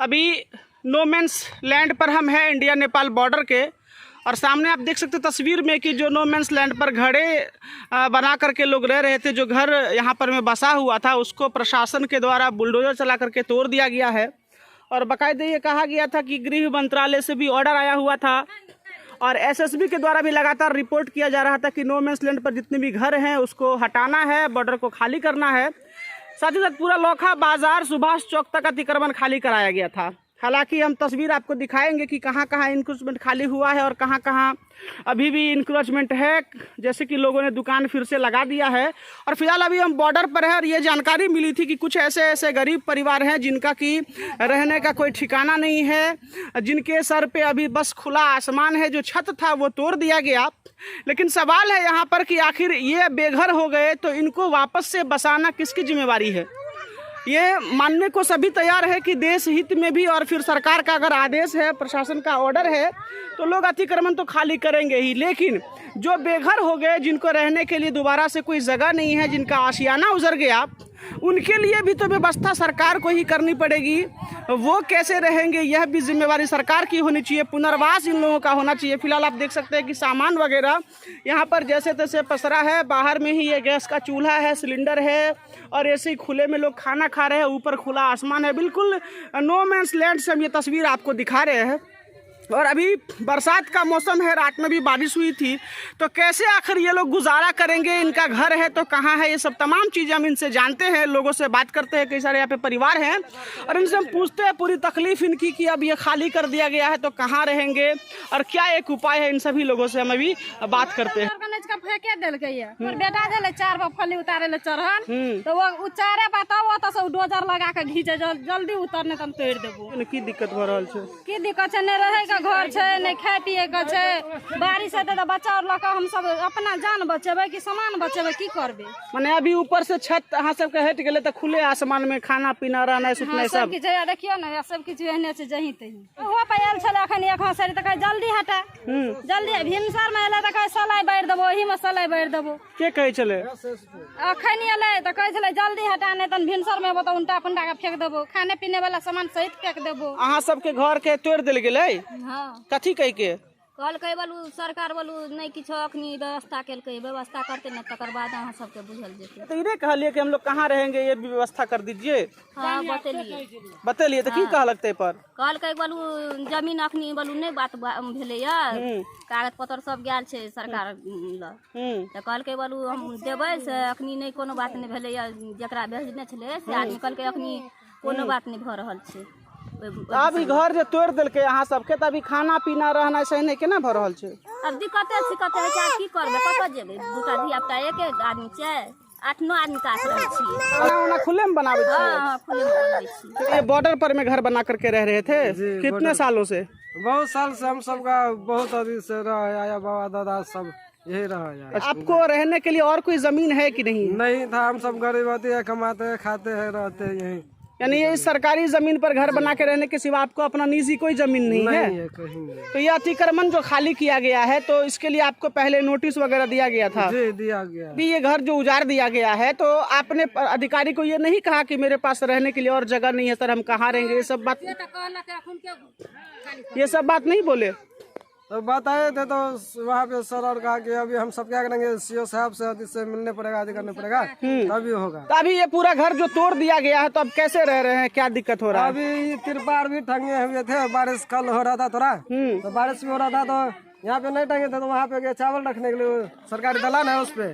अभी no man's land पर हम हैं, इंडिया नेपाल बॉर्डर के। और सामने आप देख सकते तस्वीर में कि जो नो मैंस लैंड पर घड़े बना करके लोग रह रहे थे, जो घर यहाँ पर में बसा हुआ था, उसको प्रशासन के द्वारा बुलडोजर चला करके तोड़ दिया गया है। और बाकायदे ये कहा गया था कि गृह मंत्रालय से भी ऑर्डर आया हुआ था और एसएसबी के द्वारा भी लगातार रिपोर्ट किया जा रहा था कि नो मैंस लैंड पर जितने भी घर हैं उसको हटाना है, बॉर्डर को खाली करना है। साथ ही साथ पूरा लोखा बाजार, सुभाष चौक तक अतिक्रमण खाली कराया गया था। हालांकि हम तस्वीर आपको दिखाएंगे कि कहां कहां इंक्रोचमेंट खाली हुआ है और कहां कहां अभी भी इंक्रोचमेंट है, जैसे कि लोगों ने दुकान फिर से लगा दिया है। और फिलहाल अभी हम बॉर्डर पर है और ये जानकारी मिली थी कि कुछ ऐसे ऐसे गरीब परिवार हैं जिनका कि रहने का कोई ठिकाना नहीं है, जिनके सर पे अभी बस खुला आसमान है। जो छत था वो तोड़ दिया गया। लेकिन सवाल है यहाँ पर कि आखिर ये बेघर हो गए तो इनको वापस से बसाना किसकी जिम्मेवारी है। ये मानने को सभी तैयार है कि देश हित में भी और फिर सरकार का अगर आदेश है, प्रशासन का ऑर्डर है, तो लोग अतिक्रमण तो खाली करेंगे ही। लेकिन जो बेघर हो गए, जिनको रहने के लिए दोबारा से कोई जगह नहीं है, जिनका आशियाना उजड़ गया, उनके लिए भी तो व्यवस्था सरकार को ही करनी पड़ेगी। वो कैसे रहेंगे, यह भी जिम्मेवारी सरकार की होनी चाहिए। पुनर्वास इन लोगों का होना चाहिए। फिलहाल आप देख सकते हैं कि सामान वगैरह यहाँ पर जैसे तैसे पसरा है। बाहर में ही ये गैस का चूल्हा है, सिलेंडर है और ऐसे ही खुले में लोग खाना खा रहे हैं। ऊपर खुला आसमान है। बिल्कुल नो मैंस लैंड से हम ये तस्वीर आपको दिखा रहे हैं। और अभी बरसात का मौसम है, रात में भी बारिश हुई थी, तो कैसे आखिर ये लोग गुजारा करेंगे, इनका घर है तो कहाँ है, ये सब तमाम चीज़ें हम इनसे जानते हैं, लोगों से बात करते हैं। कई सारे यहाँ पे परिवार हैं और इनसे हम पूछते हैं पूरी तकलीफ इनकी कि अब ये खाली कर दिया गया है तो कहाँ रहेंगे और क्या एक उपाय है। इन सभी लोगों से हम अभी बात करते हैं। बेटा 4 फली उतारे चढ़न तो वो उचारे बताओ तो डोजर लगा के घीचे जल्दी उतरने तो हम तोड़ देबो। की दिक्कत हो रहा है? की दिक्कत है, नहीं रहे घर है, नहीं खाए पिए का है। बारिश है तो बच्चा और लड़का हम सब अपना जान बचेबे कि सामान बचेबे, की करबे। माने अभी ऊपर से छत अहाँ सबके हट गए तो खुले आसमान में खाना पीना रहना सुतना सब किछ है। देखियो ना सब किछ एहने से जही तही हुआ पायल छले। अखन एक हंसरी त जल्दी हटा, जल्दी भिनसर में एले त सलाई बार देबो, ओही में सलाई बार देबो। के कहे चले अखन एले त कहे छले जल्दी हटा, नहीं त भिनसर में बता उल्टा पुंडा के फेंक देबो, खाने पीने वाला सामान सहित फेंक देबो। अहाँ सबके घर के तोड़ देल गेलै? हां। कथी कह के कहलकै बोलू सरकार बोलू नहीं किछो अखनी व्यवस्था केलकै, व्यवस्था करते न तकर बाद अहाँ सबके बुझल जेतै। तो इने कहलिए कि हम लोग कहाँ रहेंगे, ये भी व्यवस्था कर दीजिए। हां बतेलिए तो की कहलक ते पर? कहलकै बोलू जमीन अखनी बोलू नहीं बात भेलै या, कागज पत्र सब गेल छै सरकार ल, त कहलकै बोलू हम देबै से अखनी नहीं कोनो बात नहीं भेलै या। जकरा भेजने छले से आदमी कहलकै अखनी कोनो बात नहीं भ रहल छै। अभी घर जो तोड़ दिलके अहाँ सबके त अभी खाना पीना रहना सही नहीं केना भ रहल छै? अब दिक्कते सिक्कते है, क्या की करबे, कत जेबे। दूटा धिया पुता एक आदमी छै, 8-9 आदमी का रहे छी। खाना खुले में बनावे छी? हां खुले में बनावे छी। ये बॉर्डर पर में घर बना करके रह रहे थे कितने सालों से? बहुत साल से हम सब का बहुत अभी से रहा आया, बाबा दादा सब यही रहा है। आपको रहने के लिए और कोई जमीन है कि नहीं? नहीं था, हम सब गरीब होते हैं, कमाते हैं, खाते हैं, रहते हैं यही। यानी ये सरकारी जमीन पर घर बना के रहने के सिवा आपको अपना निजी कोई जमीन नहीं है? कहीं नहीं। तो ये अतिक्रमण जो खाली किया गया है तो इसके लिए आपको पहले नोटिस वगैरह दिया गया था? जी दिया गया। भी ये घर जो उजाड़ दिया गया है तो आपने अधिकारी को ये नहीं कहा कि मेरे पास रहने के लिए और जगह नहीं है सर, हम कहाँ रहेंगे? ये सब बात नहीं बोले? तो बताए थे तो वहाँ पे सर और कहा कि अभी हम सब क्या करेंगे, सीओ साहब से मिलने पड़ेगा, आदि करने पड़ेगा, तभी होगा। तो अभी ये पूरा घर जो तोड़ दिया गया है तो अब कैसे रह रहे हैं, क्या दिक्कत हो रहा है? अभी तिरपाल भी टंगे हुए थे, बारिश कल हो रहा था थोड़ा, तो बारिश भी हो रहा था तो यहाँ पे नहीं टंगे थे, तो वहाँ पे चावल रखने के लिए सरकारी दलान है उस पे,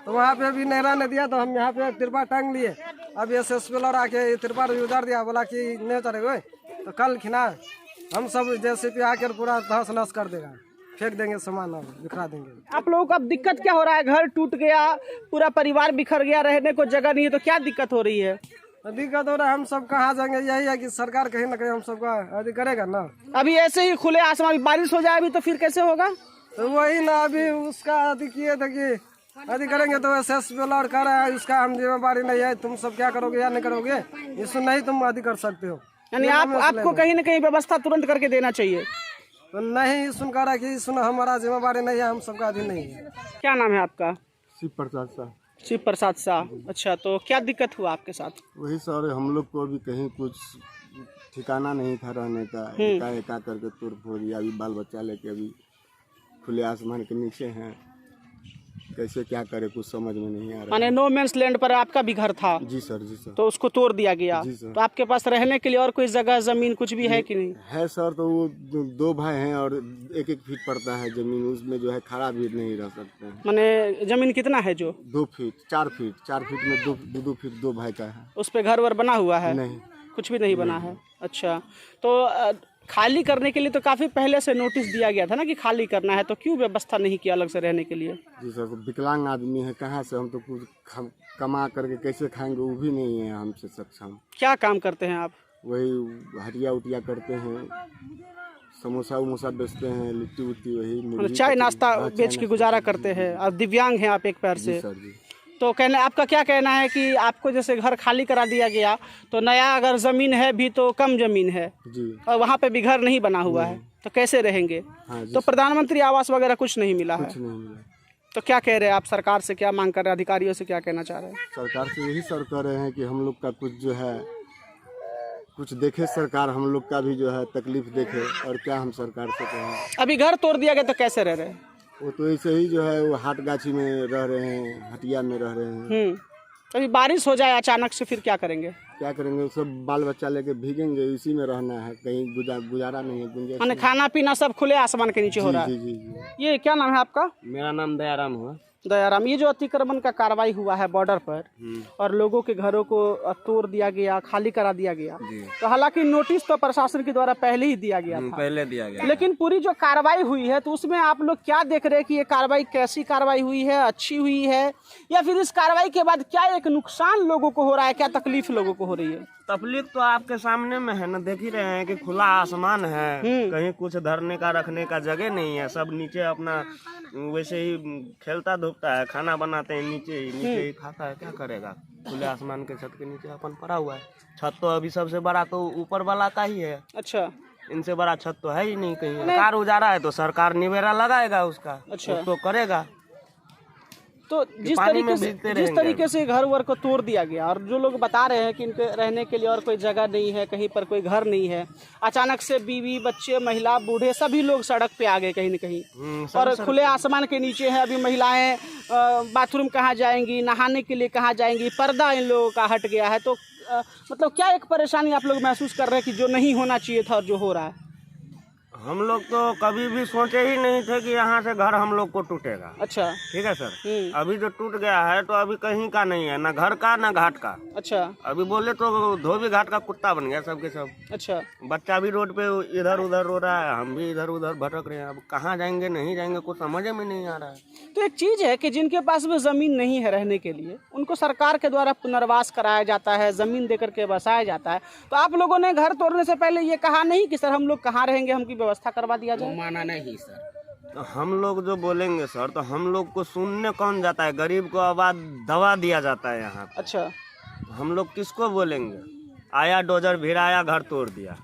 तो वहाँ पे भी नहीं रहने दिया, तो हम यहाँ पे तिरपाल टांग लिए। अब एसएसपी लौट आके तिरपाल उतार दिया, बोला की नहीं उतारेगा तो कल खिना हम सब जैसे भी आकर पूरा तहस नहस कर देगा, फेंक देंगे सामान, बिखरा देंगे। आप लोगों को अब दिक्कत क्या हो रहा है? घर टूट गया, पूरा परिवार बिखर गया, रहने को जगह नहीं है, तो क्या दिक्कत हो रही है? दिक्कत हो रहा है, हम सब कहाँ जाएंगे? यही है कि सरकार कहीं ना कहीं हम सबका अधि करेगा ना। अभी ऐसे ही खुले आसमान बारिश हो जाए अभी तो फिर कैसे होगा? तो वही ना, अभी उसका अधि किए थे कि अधि करेंगे तो एसएसपी लौट कर रहा है, उसका हम जिम्मेवारी नहीं है, तुम सब क्या करोगे या नहीं करोगे, इसको नहीं तुम अधि कर सकते हो। यानी आपको कहीं ना कहीं व्यवस्था तुरंत करके देना चाहिए। तो नहीं सुनकर रहा कि सुन हमारा जिम्मेवारी नहीं है, हम सबका अधीन नहीं है। क्या नाम है आपका? शिव प्रसाद शाह। शिव प्रसाद शाह। अच्छा, तो क्या दिक्कत हुआ आपके साथ? वही सर, हम लोग को अभी कहीं कुछ ठिकाना नहीं था रहने का, एका करके तोड़ फोड़ दिया। अभी बाल बच्चा लेके अभी खुले आसमान के नीचे हैं, कैसे क्या करे कुछ समझ में नहीं आ रहा। माने नो मेंस लैंड पर आपका भी घर था? जी सर, जी सर। तो उसको तोड़ दिया गया? जी सर। तो आपके पास रहने के लिए और कोई जगह जमीन कुछ भी है कि नहीं? है सर, तो वो दो भाई हैं और 1-1 फीट पड़ता है जमीन, उसमें जो है खड़ा भी नहीं रह सकते हैं। माने जमीन कितना है जो? 2 फीट 4 फीट 4 फीट में 2 फीट 2 भाई का है। उस पे घर वर बना हुआ है? नहीं, कुछ भी नहीं बना है। अच्छा, तो खाली करने के लिए तो काफ़ी पहले से नोटिस दिया गया था ना कि खाली करना है, तो क्यों व्यवस्था नहीं किया अलग से रहने के लिए? जी सर, तो विकलांग आदमी है, कहाँ से हम तो कुछ कमा करके कैसे खाएंगे, वो भी नहीं है हमसे सक्षम। क्या काम करते हैं आप? वही हटिया उटिया करते हैं, समोसा वमोसा बेचते हैं, लिट्टी उट्टी वही मुर्गी चाय कचौड़ी। नाश्ता हाँ, बेच चाय के नाश्ता गुजारा करते करते हैं और दिव्यांग हैं आप एक पैर जी से। सर जी। तो कहना आपका क्या कहना है कि आपको जैसे घर खाली करा दिया गया तो नया अगर ज़मीन है भी तो कम ज़मीन है जी। और वहाँ पे भी घर नहीं बना हुआ है, तो कैसे रहेंगे? हाँ जी, तो प्रधानमंत्री आवास वगैरह कुछ नहीं मिला है, कुछ नहीं मिला। तो क्या कह रहे हैं आप? सरकार से क्या मांग कर रहे हैं? अधिकारियों से क्या कहना चाह रहे हैं? सरकार से यही सर कह रहे हैं कि हम लोग का कुछ जो है कुछ देखे सरकार, हम लोग का भी जो है तकलीफ देखे, और क्या हम सरकार से कहें। अभी घर तोड़ दिया गया तो कैसे रह रहे हैं? वो तो ऐसे ही जो है वो हाट गाछी में रह रहे हैं, हटिया में रह रहे हैं। अभी बारिश हो जाए अचानक से फिर क्या करेंगे? क्या करेंगे, सब बाल बच्चा लेके भीगेंगे, इसी में रहना है, कहीं गुजारा नहीं है, गुंजाइश माने खाना पीना सब खुले आसमान के नीचे हो रहा जी है? जी जी। ये क्या नाम है आपका? मेरा नाम दयाराम हुआ। दयाराम, ये जो अतिक्रमण का कार्रवाई हुआ है बॉर्डर पर और लोगों के घरों को तोड़ दिया गया, खाली करा दिया गया, तो हालांकि नोटिस तो प्रशासन के द्वारा पहले ही दिया गया था, पहले दिया गया, लेकिन पूरी जो कार्रवाई हुई है तो उसमें आप लोग क्या देख रहे हैं कि ये कार्रवाई कैसी कार्रवाई हुई है? अच्छी हुई है या फिर इस कार्रवाई के बाद क्या एक नुकसान लोगों को हो रहा है, क्या तकलीफ लोगों को हो रही है? तकलीफ तो आपके सामने में है ना, देख ही रहे हैं कि खुला आसमान है, कहीं कुछ धरने का रखने का जगह नहीं है, सब नीचे अपना वैसे ही खेलता धूपता है, खाना बनाते हैं नीचे ही खाता है, क्या करेगा? खुले आसमान के छत के नीचे अपन पड़ा हुआ है। छत तो अभी सबसे बड़ा तो ऊपर वाला का ही है। अच्छा, इनसे बड़ा छत तो है ही नहीं कहीं। सरकार उजारा है तो सरकार निवेरा लगाएगा उसका, अच्छा, तो करेगा। तो जिस तरीके से घर वर को तोड़ दिया गया और जो लोग बता रहे हैं कि इनके रहने के लिए और कोई जगह नहीं है, कहीं पर कोई घर नहीं है, अचानक से बीवी बच्चे महिला बूढ़े सभी लोग सड़क पे आ गए कहीं न कहीं, और खुले आसमान के नीचे हैं। अभी महिलाएं बाथरूम कहाँ जाएंगी, नहाने के लिए कहाँ जाएंगी, पर्दा इन लोगों का हट गया है। तो मतलब क्या एक परेशानी आप लोग महसूस कर रहे हैं कि जो नहीं होना चाहिए था और जो हो रहा है? हम लोग तो कभी भी सोचे ही नहीं थे कि यहाँ से घर हम लोग को टूटेगा। अच्छा, ठीक है सर। अभी जो टूट गया है तो अभी कहीं का नहीं है, ना घर का ना घाट का। अच्छा, अभी बोले तो धोबी घाट का कुत्ता बन गया सबके सब। अच्छा, बच्चा भी रोड पे इधर उधर रो रहा है, हम भी इधर उधर भटक रहे हैं। अब कहाँ जाएंगे नहीं जाएंगे कुछ समझ में नहीं आ रहा है। तो एक चीज़ है कि जिनके पास में ज़मीन नहीं है रहने के लिए, उनको सरकार के द्वारा पुनर्वास कराया जाता है, ज़मीन देकर के बसाया जाता है। तो आप लोगों ने घर तोड़ने से पहले ये कहा नहीं कि सर हम लोग कहाँ रहेंगे, हमकी व्यवस्था करवा दिया जाए? माना नहीं सर। तो हम लोग जो बोलेंगे सर, तो हम लोग को सुनने कौन जाता है? गरीब को आवाज दबा दिया जाता है यहाँ पे। अच्छा, हम लोग किसको बोलेंगे? आया डोजर भिड़ाया घर तोड़ दिया,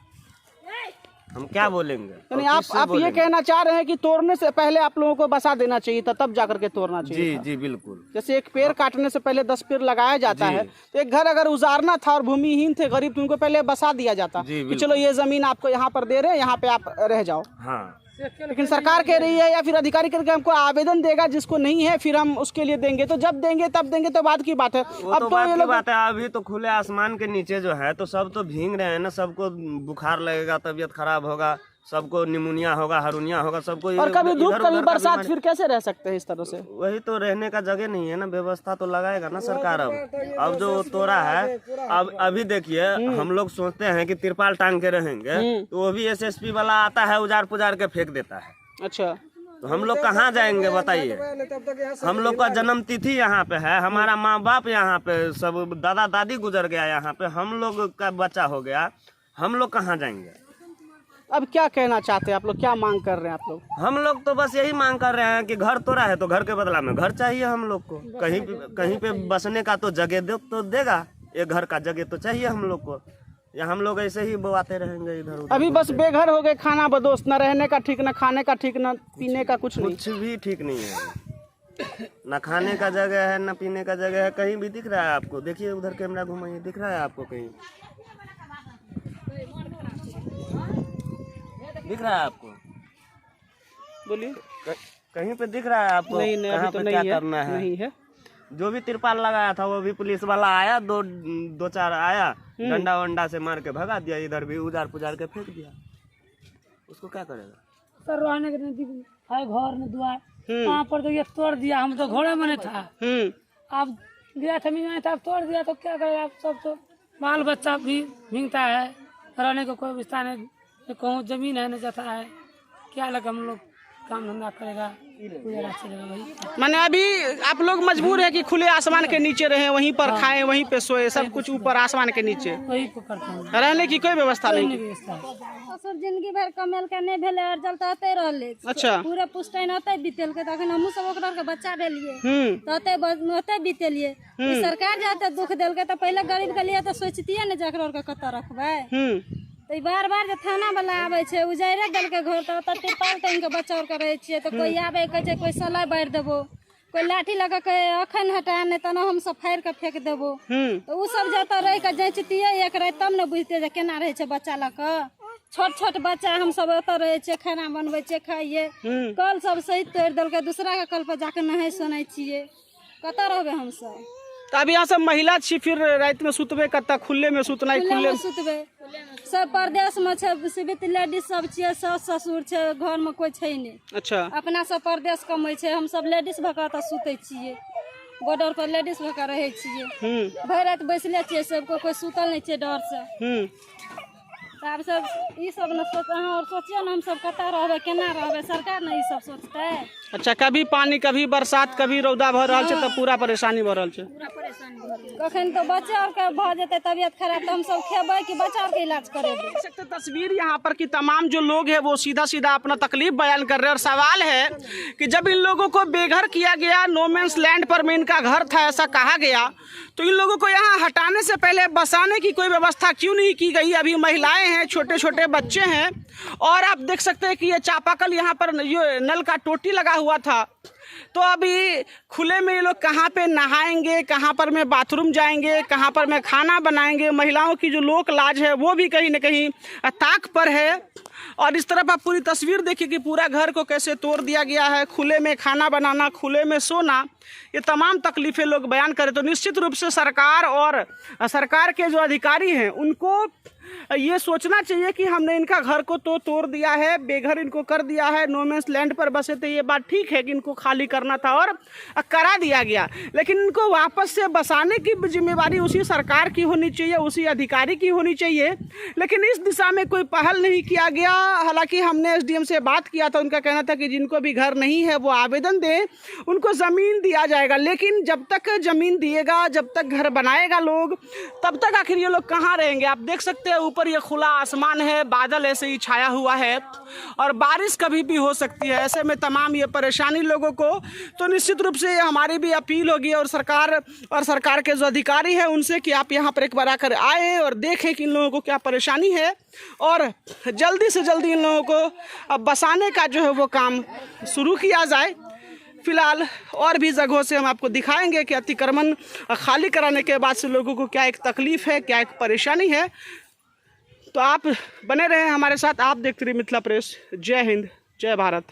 हम क्या बोलेंगे? यानी आप ये कहना चाह रहे हैं कि तोड़ने से पहले आप लोगों को बसा देना चाहिए था, तब जाकर के तोड़ना चाहिए? जी जी बिल्कुल। जैसे एक पेड़ काटने से पहले 10 पेड़ लगाया जाता है, तो एक घर अगर उजारना था और भूमिहीन थे गरीब, तो उनको पहले बसा दिया जाता कि चलो ये जमीन आपको यहाँ पर दे रहे हैं, यहाँ पे आप रह जाओ। हाँ, लेकिन सरकार कह रही है या फिर अधिकारी करके हमको आवेदन देगा, जिसको नहीं है फिर हम उसके लिए देंगे। तो जब देंगे तब देंगे तो बात की बात है। अब तो बात की बात है। अभी तो खुले आसमान के नीचे जो है तो सब तो भीग रहे हैं ना, सबको बुखार लगेगा, तबीयत खराब होगा, सबको निमोनिया होगा, हरुनिया होगा, सबको। और कभी धूप कभी बरसात, फिर कैसे रह सकते हैं इस तरह से? वही तो, रहने का जगह नहीं है ना, व्यवस्था तो लगाएगा ना सरकार। अब जो तोड़ा है, अब अभी देखिए हम लोग सोचते हैं कि तिरपाल टांग के रहेंगे, तो वो भी एसएसपी वाला आता है उजार पुजार के फेंक देता है। अच्छा, तो हम लोग कहाँ जाएंगे बताइए? हम लोग का जन्म तिथि यहाँ पे है, हमारा माँ बाप यहाँ पे, सब दादा दादी गुजर गया यहाँ पे, हम लोग का बच्चा हो गया, हम लोग कहाँ जाएंगे? अब क्या कहना चाहते हैं आप लोग, क्या मांग कर रहे हैं आप लोग? हम लोग तो बस यही मांग कर रहे हैं कि घर तोड़ा है तो घर के बदला में घर चाहिए हम लोग को। कहीं पे बसने का तो जगह तो देगा, एक घर का जगह तो चाहिए हम लोग को, या हम लोग ऐसे ही बोआते रहेंगे इधर उधर? अभी बस बेघर हो गए, खाना बदोश, न रहने का ठीक, न खाने का ठीक, न पीने का कुछ नहीं। कुछ भी ठीक नहीं है, न खाने का जगह है न पीने का जगह है। कहीं भी दिख रहा है आपको? देखिए उधर कैमरा घुमाइए, दिख रहा है आपको कहीं? दिख रहा है आपको? बोलिए। कहीं पे दिख रहा है आपको? नहीं नहीं, कहाँ अभी तो पे नहीं क्या है, करना है? नहीं है। जो भी तिरपाल लगाया था वो भी पुलिस वाला आया, दो चार आया, डंडा वंडा से मार के भगा दिया, इधर भी उजार पुजार के फेंक दिया। उसको क्या करेगा? सर रहने के नजदीक है घर में द्वार, वहाँ पर तो ये तोड़ दिया। हम तो घोड़े में नहीं था, अब गया था मिल था, तोड़ दिया तो क्या करेगा? आप सब तो बाल बच्चा भी भींगता है, रहने को कोई विस्तार नहीं, कहूँ जमीन है न जाता है, क्या लगा हम लोग काम धंधा करेगा, गुजारा चलेगा भाई। माने अभी आप लोग मजबूर है कि खुले आसमान के नीचे रहे, वहीं पर खाएं, वहीं पे सोए, सब कुछ ऊपर आसमान के नीचे, वही करते हैं, रहने की कोई व्यवस्था नहीं। व्यवस्था है। ससुर जिंदगी भर कमेल के नहीं भेले और जल तो होते रहले। अच्छा। पूरे पुष्टाइन होते बीतेल के, तखन हमहू सब ओकरा के बच्चा देलिए तो होते बीतेलिए। ई सरकार जाते दुख देल के तो पहले गरीब के लिए तो सोचतिए ने जकरा के कत्ता रखबै। तो ई बार बार जे थाना वाला आवे छे उजारे देल के घर तो तिरपाल टांग के बच्चा और करे छिए, तो कोई आवे कहे छे कोई सलाई बार देबो, कोई लाठी लगा के अखन हटा नहीं तो हम सब फाड़ के फेंक देबो। तो उ सब जता रह के जचतिए एक रात, तब न बुझते जे केना रहे छे बच्चा लक। छोट छोट बच्चा हम सब ओतऽ रहे छे, खाना बनबै छे, खाइए। कल सब सही तोड़ देल के, दूसरा के कल पर जाके नहाय सुनाय छिए, कतऽ रहबे हम सब? तो अभी यहाँ सब महिला छी, फिर रात में सुतबे कत्ता? खुले में सुतना ही, खुले में सुतबे। सब परदेश में छे, सीमित लेडीज सब छिए, सास ससुर छे, घर में कोई छे नहीं। अच्छा। अपना सब परदेश कमै छे, हम सब लेडीज भका तऽ सुते छिए, बॉर्डर पर लेडीज भका रहे छिए। भर रात बैसले छिए, सबको कोई सुतल नहीं छे डर से। तब सब ई सब न सोच, और सोचिए ना हम सब कतऽ रहबे, केना रहबे, सरकार ने ई सब सोचते। अच्छा, कभी पानी, कभी बरसात, कभी रौदा भर रहा है, तब पूरा परेशानी भर रहा है। कखन तो बच्चा और के भ जेते तबियत खराब तो हम सब खेबै कि बच्चा और के इलाज करेबे? देख सकते तस्वीर यहाँ पर कि तमाम जो लोग हैं वो सीधा सीधा अपना तकलीफ बयान कर रहे हैं। और सवाल है कि जब इन लोगों को बेघर किया गया, नो मैंस लैंड पर में इनका घर था ऐसा कहा गया, तो इन लोगों को यहाँ हटाने से पहले बसाने की कोई व्यवस्था क्यों नहीं की गई? अभी महिलाएं हैं, छोटे छोटे बच्चे हैं, और आप देख सकते हैं कि ये चापाकल यहाँ पर ये नल का टोटी लगा हुआ था। तो अभी खुले में ये लोग कहाँ पे नहाएंगे, कहाँ पर में बाथरूम जाएंगे, कहाँ पर में खाना बनाएंगे? महिलाओं की जो लोक लाज है वो भी कहीं न कहीं ताक पर है। और इस तरफ आप पूरी तस्वीर देखिए कि पूरा घर को कैसे तोड़ दिया गया है। खुले में खाना बनाना, खुले में सोना, ये तमाम तकलीफें लोग बयान करें तो निश्चित रूप से सरकार और सरकार के जो अधिकारी हैं उनको ये सोचना चाहिए कि हमने इनका घर को तो तोड़ दिया है, बेघर इनको कर दिया है, नो मैंस लैंड पर बसे थे, ये बात ठीक है कि इनको खाली करना था और करा दिया गया, लेकिन इनको वापस से बसाने की जिम्मेवारी उसी सरकार की होनी चाहिए, उसी अधिकारी की होनी चाहिए। लेकिन इस दिशा में कोई पहल नहीं किया गया। हालांकि हमने एसडीएम से बात किया था, उनका कहना था कि जिनको भी घर नहीं है वो आवेदन दें, उनको ज़मीन दिया जाएगा। लेकिन जब तक ज़मीन दिएगा, जब तक घर बनाएगा लोग, तब तक आखिर ये लोग कहाँ रहेंगे? आप देख सकते हैं ऊपर ये खुला आसमान है, बादल ऐसे ही छाया हुआ है और बारिश कभी भी हो सकती है। ऐसे में तमाम ये परेशानी लोगों को, तो निश्चित रूप से हमारी भी अपील होगी और सरकार के जो अधिकारी हैं उनसे कि आप यहाँ पर एक बार आकर आए और देखें कि इन लोगों को क्या परेशानी है और जल्दी से जल्दी इन लोगों को अब बसाने का जो है वो काम शुरू किया जाए। फिलहाल और भी जगहों से हम आपको दिखाएंगे कि अतिक्रमण खाली कराने के बाद से लोगों को क्या एक तकलीफ है, क्या एक परेशानी है। तो आप बने रहें हमारे साथ, आप देखते रहिए मिथिला प्रेस। जय हिंद, जय भारत।